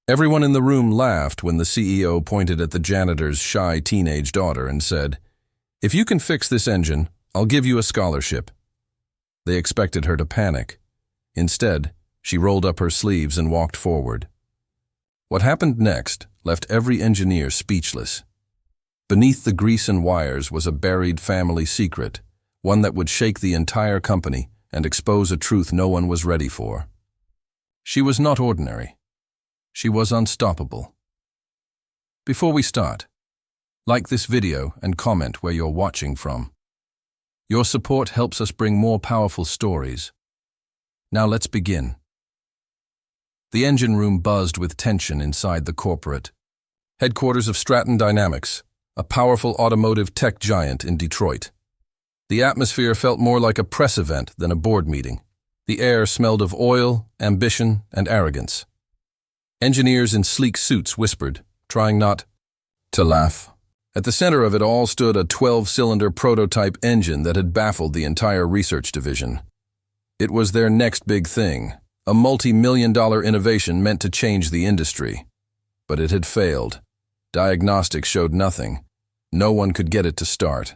Everyone in the room laughed when the CEO pointed at the janitor's shy teenage daughter and said, "If you can fix this engine, I'll give you a scholarship." They expected her to panic. Instead, she rolled up her sleeves and walked forward. What happened next left every engineer speechless. Beneath the grease and wires was a buried family secret, one that would shake the entire company and expose a truth no one was ready for. She was not ordinary. She was unstoppable. Before we start, like this video and comment where you're watching from. Your support helps us bring more powerful stories. Now let's begin. The engine room buzzed with tension inside the corporate headquarters of Stratton Dynamics, a powerful automotive tech giant in Detroit. The atmosphere felt more like a press event than a board meeting. The air smelled of oil, ambition, and arrogance. Engineers in sleek suits whispered, trying not to laugh. At the center of it all stood a 12-cylinder prototype engine that had baffled the entire research division. It was their next big thing, a multi-million-dollar innovation meant to change the industry. But it had failed. Diagnostics showed nothing. No one could get it to start.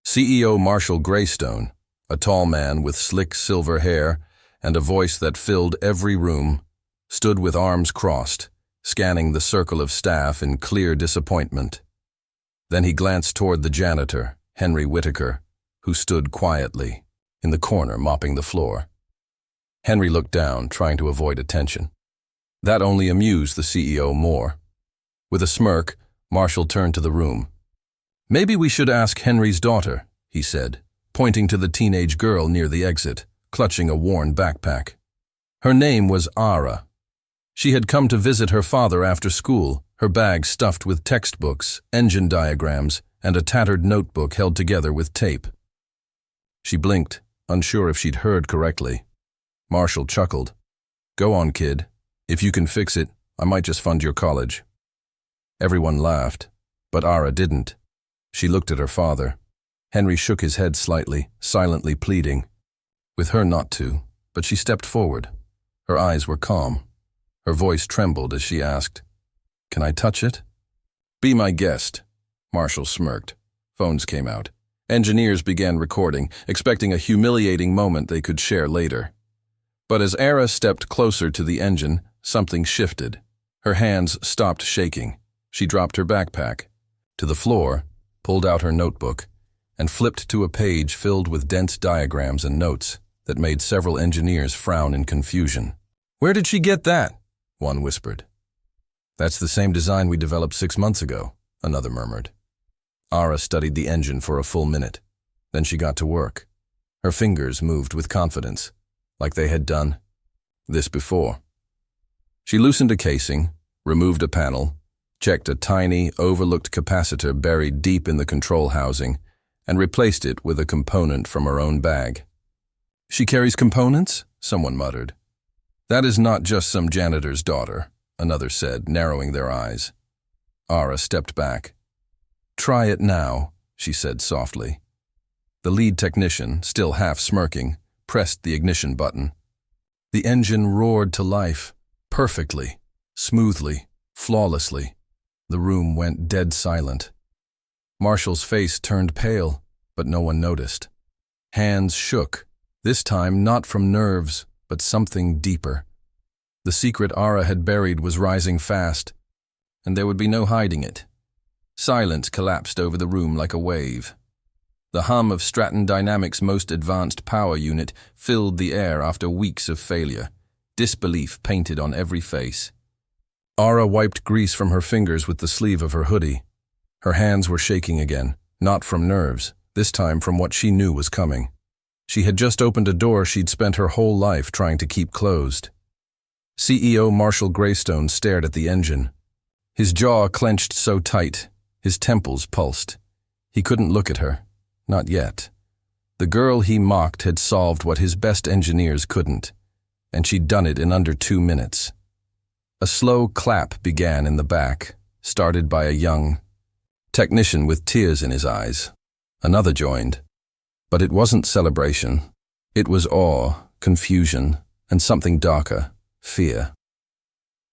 CEO Marshall Greystone, a tall man with slick silver hair and a voice that filled every room, stood with arms crossed, scanning the circle of staff in clear disappointment. Then he glanced toward the janitor, Henry Whitaker, who stood quietly in the corner mopping the floor. Henry looked down, trying to avoid attention. That only amused the CEO more. With a smirk, Marshall turned to the room. "Maybe we should ask Henry's daughter," he said, pointing to the teenage girl near the exit, clutching a worn backpack. Her name was Ara. She had come to visit her father after school, her bag stuffed with textbooks, engine diagrams, and a tattered notebook held together with tape. She blinked, unsure if she'd heard correctly. Marshall chuckled. "Go on, kid. If you can fix it, I might just fund your college." Everyone laughed, but Ara didn't. She looked at her father. Henry shook his head slightly, silently pleading. With her not to, but she stepped forward. Her eyes were calm. Her voice trembled as she asked, "Can I touch it?" "Be my guest," Marshall smirked. Phones came out. Engineers began recording, expecting a humiliating moment they could share later. But as Ara stepped closer to the engine, something shifted. Her hands stopped shaking. She dropped her backpack to the floor, pulled out her notebook, and flipped to a page filled with dense diagrams and notes that made several engineers frown in confusion. "Where did she get that?" one whispered. "That's the same design we developed 6 months ago," another murmured. Ara studied the engine for a full minute. Then she got to work. Her fingers moved with confidence, like they had done this before. She loosened a casing, removed a panel, checked a tiny, overlooked capacitor buried deep in the control housing, and replaced it with a component from her own bag. "She carries components?" someone muttered. "That is not just some janitor's daughter," another said, narrowing their eyes. Ara stepped back. "Try it now," she said softly. The lead technician, still half smirking, pressed the ignition button. The engine roared to life, perfectly, smoothly, flawlessly. The room went dead silent. Marshall's face turned pale, but no one noticed. Hands shook, this time not from nerves, but something deeper. The secret Ara had buried was rising fast, and there would be no hiding it. Silence collapsed over the room like a wave. The hum of Stratton Dynamics' most advanced power unit filled the air after weeks of failure, disbelief painted on every face. Ara wiped grease from her fingers with the sleeve of her hoodie. Her hands were shaking again, not from nerves, this time from what she knew was coming. She had just opened a door she'd spent her whole life trying to keep closed. CEO Marshall Greystone stared at the engine. His jaw clenched so tight, his temples pulsed. He couldn't look at her. Not yet. The girl he mocked had solved what his best engineers couldn't, and she'd done it in under 2 minutes. A slow clap began in the back, started by a young technician with tears in his eyes. Another joined. But it wasn't celebration. It was awe, confusion, and something darker, fear.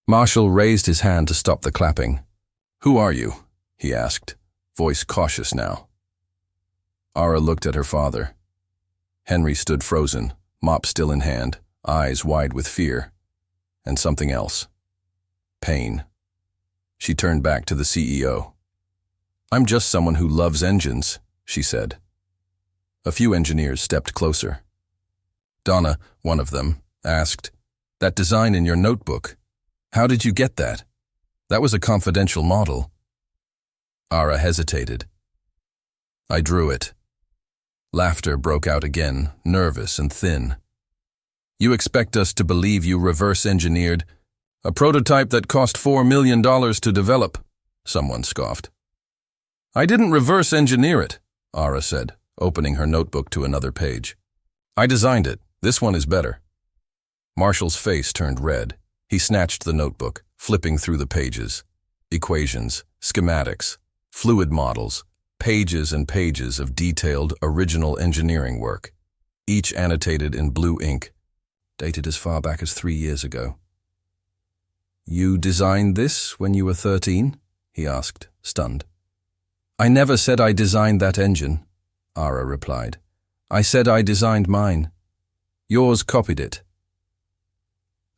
Marshall raised his hand to stop the clapping. "Who are you?" he asked, voice cautious now. Ara looked at her father. Henry stood frozen, mop still in hand, eyes wide with fear. And something else. Pain. She turned back to the CEO. "I'm just someone who loves engines," she said. A few engineers stepped closer. Donna, one of them, asked, "That design in your notebook, how did you get that? That was a confidential model." Ara hesitated. "I drew it." Laughter broke out again, nervous and thin. "You expect us to believe you reverse-engineered a prototype that cost $4 million to develop?" someone scoffed. "I didn't reverse-engineer it," Ara said, opening her notebook to another page. "I designed it. This one is better." Marshall's face turned red. He snatched the notebook, flipping through the pages. Equations, schematics, fluid models, pages and pages of detailed, original engineering work, each annotated in blue ink, dated as far back as 3 years ago. "You designed this when you were 13? He asked, stunned. "I never said I designed that engine," Ara replied. "I said I designed mine. Yours copied it."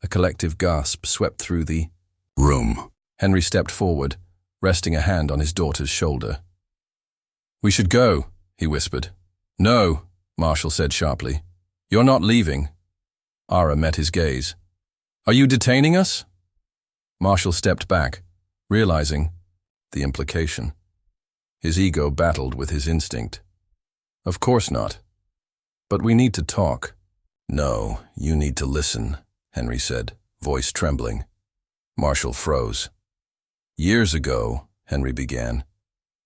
A collective gasp swept through the room. Henry stepped forward, resting a hand on his daughter's shoulder. "We should go," he whispered. "No," Marshall said sharply. "You're not leaving." Ara met his gaze. "Are you detaining us?" Marshall stepped back, realizing the implication. His ego battled with his instinct. "Of course not. But we need to talk." "No, you need to listen," Henry said, voice trembling. Marshall froze. "Years ago," Henry began,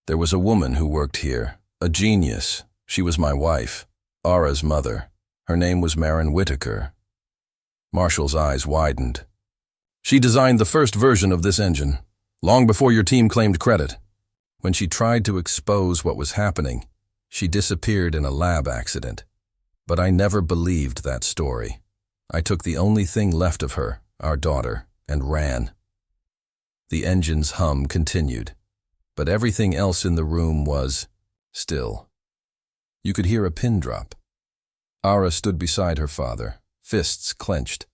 "there was a woman who worked here, a genius. She was my wife, Ara's mother. Her name was Maren Whitaker." Marshall's eyes widened. "She designed the first version of this engine, long before your team claimed credit. When she tried to expose what was happening, she disappeared in a lab accident. But I never believed that story. I took the only thing left of her, our daughter, and ran." The engine's hum continued, but everything else in the room was still. You could hear a pin drop. Ara stood beside her father, fists clenched.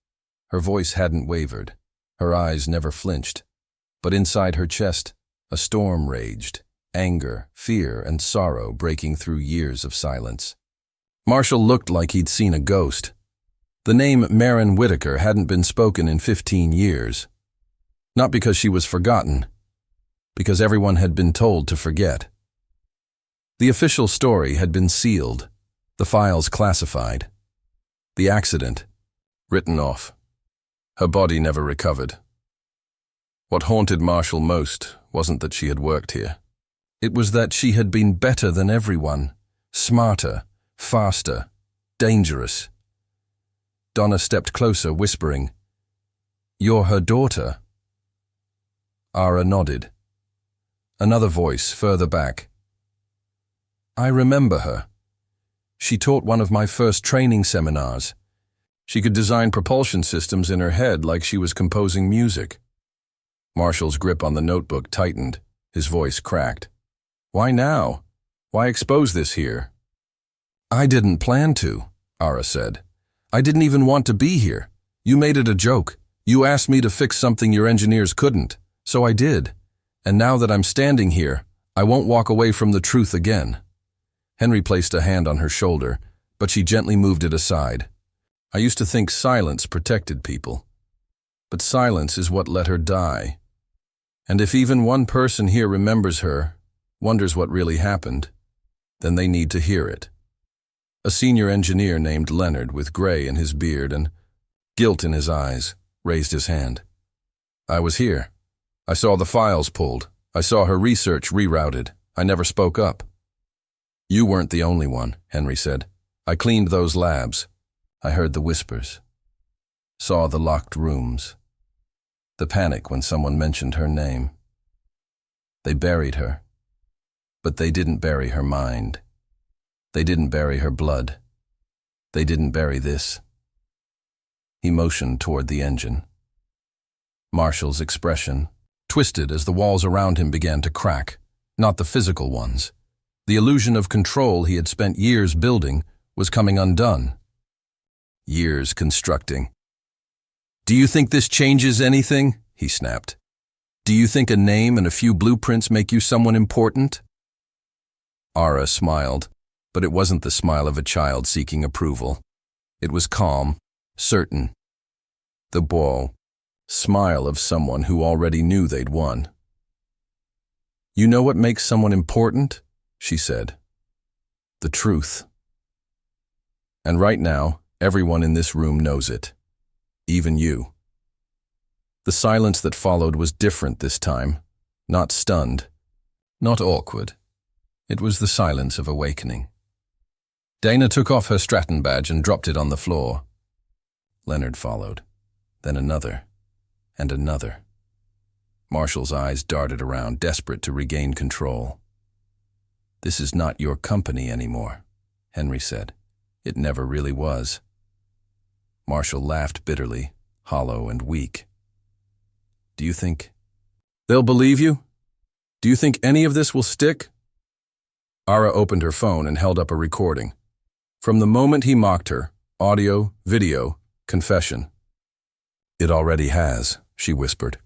Her voice hadn't wavered. Her eyes never flinched. But inside her chest, a storm raged, anger, fear, and sorrow breaking through years of silence. Marshall looked like he'd seen a ghost. The name Maren Whitaker hadn't been spoken in 15 years. Not because she was forgotten, because everyone had been told to forget. The official story had been sealed, the files classified. The accident, written off. Her body never recovered. What haunted Marshall most wasn't that she had worked here. It was that she had been better than everyone, smarter, faster, dangerous. Donna stepped closer, whispering, "You're her daughter." Ara nodded. Another voice further back. "I remember her. She taught one of my first training seminars. She could design propulsion systems in her head like she was composing music." Marshall's grip on the notebook tightened. His voice cracked. "Why now? Why expose this here?" "I didn't plan to," Ara said. "I didn't even want to be here. You made it a joke. You asked me to fix something your engineers couldn't, so I did. And now that I'm standing here, I won't walk away from the truth again." Henry placed a hand on her shoulder, but she gently moved it aside. "I used to think silence protected people. But silence is what let her die. And if even one person here remembers her, wonders what really happened, then they need to hear it." A senior engineer named Leonard, with gray in his beard and guilt in his eyes, raised his hand. "I was here. I saw the files pulled. I saw her research rerouted. I never spoke up." "You weren't the only one," Henry said. "I cleaned those labs. I heard the whispers. Saw the locked rooms. The panic when someone mentioned her name. They buried her. But they didn't bury her mind. They didn't bury her blood. They didn't bury this." He motioned toward the engine. Marshall's expression twisted as the walls around him began to crack, not the physical ones. The illusion of control he had spent years building was coming undone. Years constructing. "Do you think this changes anything?" he snapped. "Do you think a name and a few blueprints make you someone important?" Ara smiled, but it wasn't the smile of a child seeking approval. It was calm, certain. The smile of someone who already knew they'd won. "You know what makes someone important?" she said. "The truth. And right now, everyone in this room knows it. Even you." The silence that followed was different this time. Not stunned. Not awkward. It was the silence of awakening. Dana took off her Stratton badge and dropped it on the floor. Leonard followed. Then another. And another. Marshall's eyes darted around, desperate to regain control. "This is not your company anymore," Henry said. "It never really was." Marshall laughed bitterly, hollow and weak. "Do you think they'll believe you? Do you think any of this will stick?" Ara opened her phone and held up a recording. From the moment he mocked her, audio, video, confession. "It already has," she whispered.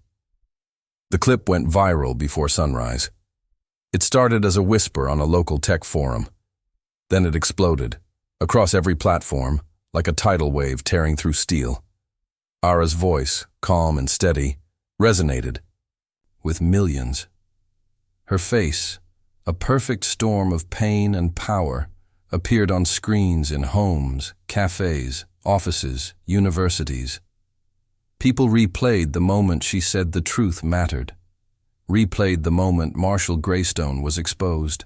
The clip went viral before sunrise. It started as a whisper on a local tech forum. Then it exploded, across every platform, like a tidal wave tearing through steel. Ara's voice, calm and steady, resonated with millions. Her face, a perfect storm of pain and power, appeared on screens in homes, cafes, offices, universities. People replayed the moment she said the truth mattered. Replayed the moment Marshall Greystone was exposed.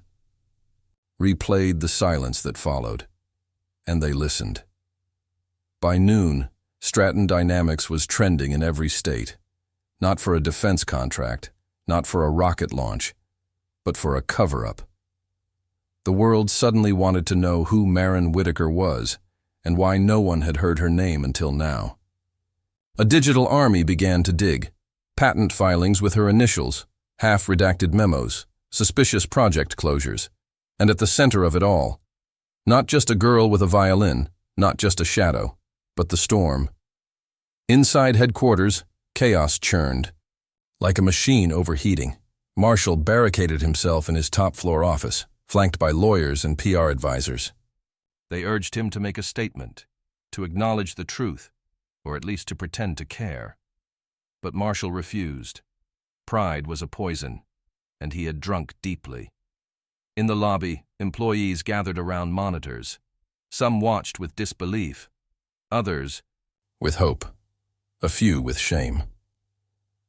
Replayed the silence that followed. And they listened. By noon, Stratton Dynamics was trending in every state. Not for a defense contract, not for a rocket launch, but for a cover-up. The world suddenly wanted to know who Maren Whitaker was and why no one had heard her name until now. A digital army began to dig. Patent filings with her initials, half-redacted memos, suspicious project closures. And at the center of it all, not just a girl with a violin, not just a shadow, but the storm. Inside headquarters, chaos churned. Like a machine overheating, Marshall barricaded himself in his top-floor office, flanked by lawyers and PR advisors. They urged him to make a statement, to acknowledge the truth, or at least to pretend to care. But Marshall refused. Pride was a poison, and he had drunk deeply. In the lobby, employees gathered around monitors. Some watched with disbelief, others with hope, a few with shame.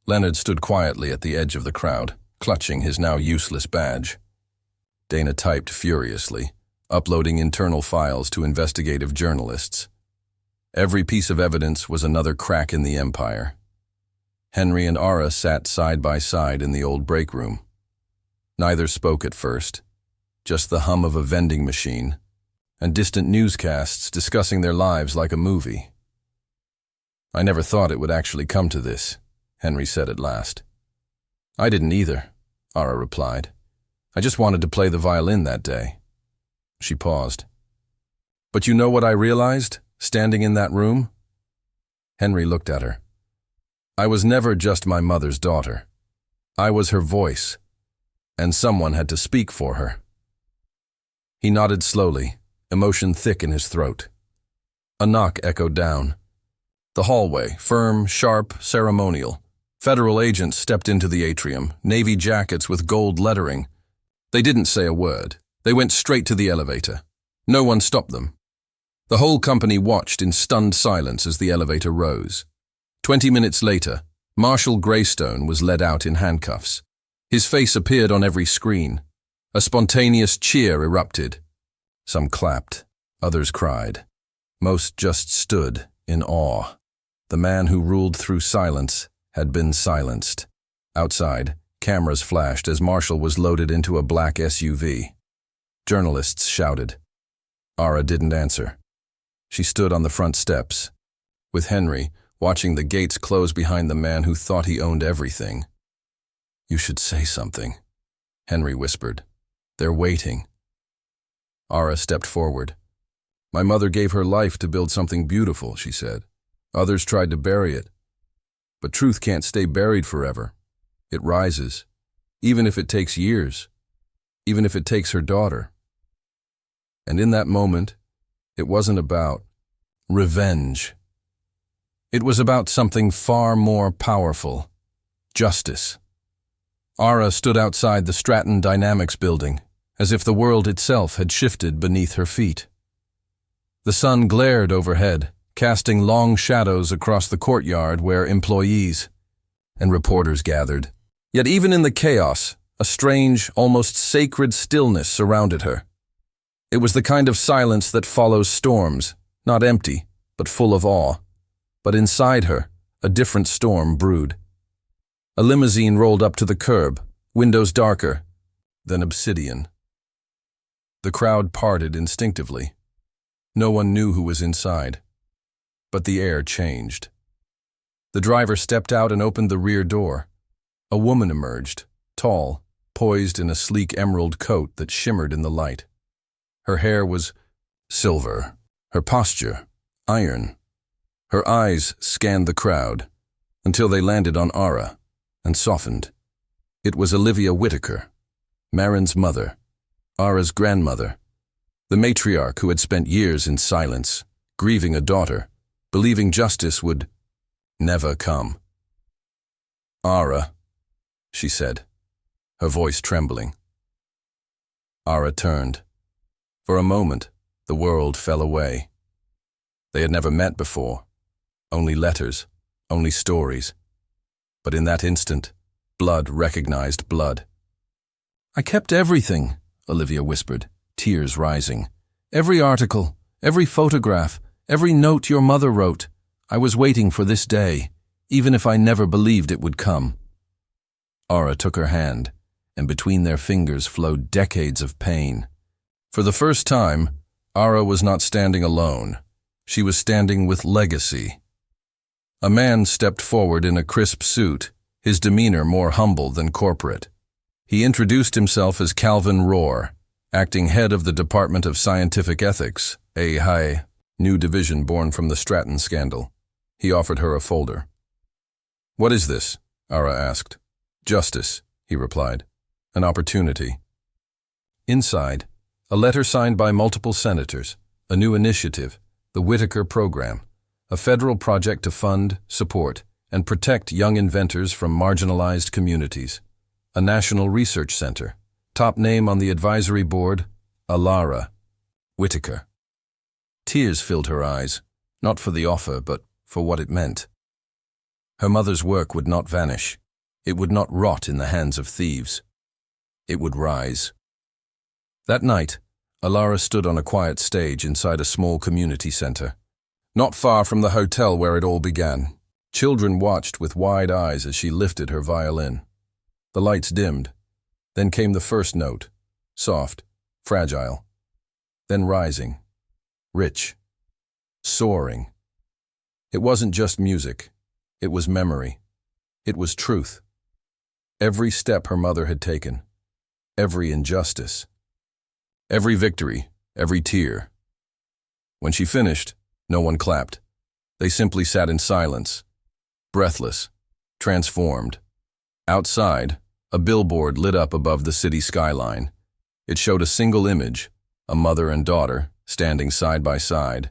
Leonard stood quietly at the edge of the crowd, clutching his now useless badge. Dana typed furiously, uploading internal files to investigative journalists. Every piece of evidence was another crack in the empire. Henry and Ara sat side by side in the old break room. Neither spoke at first, just the hum of a vending machine, and distant newscasts discussing their lives like a movie. "I never thought it would actually come to this," Henry said at last. "I didn't either," Ara replied. "I just wanted to play the violin that day." She paused. "But you know what I realized, standing in that room?" Henry looked at her. "I was never just my mother's daughter. I was her voice, and someone had to speak for her." He nodded slowly, emotion thick in his throat. A knock echoed down. The hallway, firm, sharp, ceremonial. Federal agents stepped into the atrium, navy jackets with gold lettering. They didn't say a word. They went straight to the elevator. No one stopped them. The whole company watched in stunned silence as the elevator rose. 20 minutes later, Marshall Greystone was led out in handcuffs. His face appeared on every screen. A spontaneous cheer erupted. Some clapped, others cried. Most just stood in awe. The man who ruled through silence had been silenced. Outside, cameras flashed as Marshall was loaded into a black SUV. Journalists shouted. Ara didn't answer. She stood on the front steps. With Henry, watching the gates close behind the man who thought he owned everything. "You should say something," Henry whispered. "They're waiting." Ara stepped forward. "My mother gave her life to build something beautiful," she said. "Others tried to bury it. But truth can't stay buried forever. It rises, even if it takes years, even if it takes her daughter." And in that moment, it wasn't about revenge. It was about something far more powerful: justice. Ara stood outside the Stratton Dynamics building, as if the world itself had shifted beneath her feet. The sun glared overhead, casting long shadows across the courtyard where employees and reporters gathered. Yet even in the chaos, a strange, almost sacred stillness surrounded her. It was the kind of silence that follows storms, not empty, but full of awe. But inside her, a different storm brewed. A limousine rolled up to the curb, windows darker than obsidian. The crowd parted instinctively. No one knew who was inside. But the air changed. The driver stepped out and opened the rear door. A woman emerged, tall, poised in a sleek emerald coat that shimmered in the light. Her hair was silver, her posture iron. Her eyes scanned the crowd until they landed on Ara and softened. It was Olivia Whitaker, Marin's mother, Ara's grandmother, the matriarch who had spent years in silence, grieving a daughter, believing justice would never come. "Ara," she said, her voice trembling. Ara turned. For a moment, the world fell away. They had never met before. Only letters, only stories. But in that instant, blood recognized blood. "I kept everything," Olivia whispered, tears rising. "Every article, every photograph, every note your mother wrote. I was waiting for this day, even if I never believed it would come." Ara took her hand, and between their fingers flowed decades of pain. For the first time, Ara was not standing alone. She was standing with legacy. A man stepped forward in a crisp suit, his demeanor more humble than corporate. He introduced himself as Calvin Rohr, acting head of the Department of Scientific Ethics, a high, new division born from the Stratton scandal. He offered her a folder. "What is this?" Ara asked. "Justice," he replied. "An opportunity." Inside, a letter signed by multiple senators, a new initiative, the Whitaker Program, a federal project to fund, support, and protect young inventors from marginalized communities. A national research center, top name on the advisory board, Alara Whitaker. Tears filled her eyes, not for the offer, but for what it meant. Her mother's work would not vanish. It would not rot in the hands of thieves. It would rise. That night, Alara stood on a quiet stage inside a small community center, not far from the hotel where it all began. Children watched with wide eyes as she lifted her violin. The lights dimmed. Then came the first note, soft, fragile, then rising, rich, soaring. It wasn't just music. It was memory. It was truth. Every step her mother had taken, every injustice, every victory, every tear. When she finished, no one clapped. They simply sat in silence, breathless, transformed. Outside, a billboard lit up above the city skyline. It showed a single image, a mother and daughter, standing side by side,